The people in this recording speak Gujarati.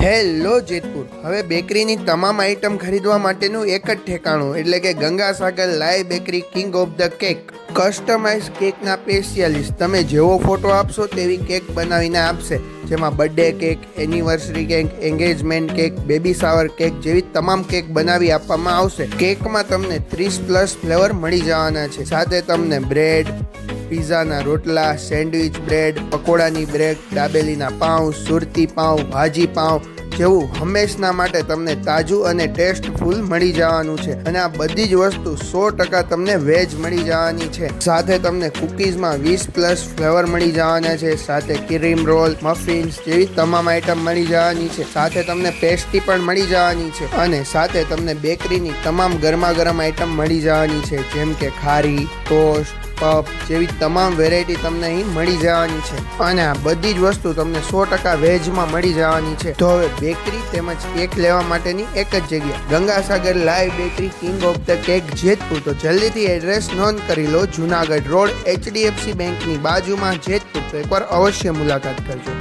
હેલો જેતપુર હવે બેકરીની તમામ આઇટમ ખરીદવા માટેનું એક જ ઠેકાણું એટલે કે Gangasagar live bakery king of the cake customise કેકના સ્પેશિયાલિસ્ટ તમે જેવો ફોટો આપશો તેવી કેક બનાવીને આપશે જેમાં birthday cake anniversary cake engagement cake baby shower cake જેવી તમામ કેક બનાવી આપવામાં આવશે કેકમાં તમને 30+ ફ્લેવર મળી જવાના છે સાથે તમને બ્રેડ પીઝાના રોટલા સેન્ડવિચ બ્રેડ પકોડાની બ્રેડ દાબેલીના પાઉં સુરતી પાઉં ભાજી પાઉં જેવું હંમેશના માટે તમને તાજું અને ટેસ્ટફુલ મળી જવાનું છે અને આ બધી જ વસ્તુ 100% તમને વેજ મળી જવાની છે સાથે તમને કુકીઝમાં 20+ ફ્લેવર મળી જવાના છે સાથે ક્રીમ રોલ મફિન્સ જેવી તમામ આઈટમ મળી જવાની છે સાથે તમને પેસ્ટ્રી પણ મળી જવાની છે અને સાથે તમને બેકરીની તમામ ગરમા ગરમ આઈટમ મળી જવાની છે જેમ કે ખારી ટોસ્ટ પફ જેવી તમામ વેરાયટી તમને અહીં મળી જવાની છે અને આ બધી જ વસ્તુ તમને 100% વેજમાં મળી જવાની છે તો હવે બેકરી તેમજ કેક લેવા માટેની એક જ જગ્યા Gangasagar live bakery king of the cake Jetpur તો જલ્દીથી એડ્રેસ નોંધ કરી લો જુનાગઢ રોડ HDFC બેંકની બાજુમાં જેતપુર તો એકવાર અવશ્ય મુલાકાત કરજો।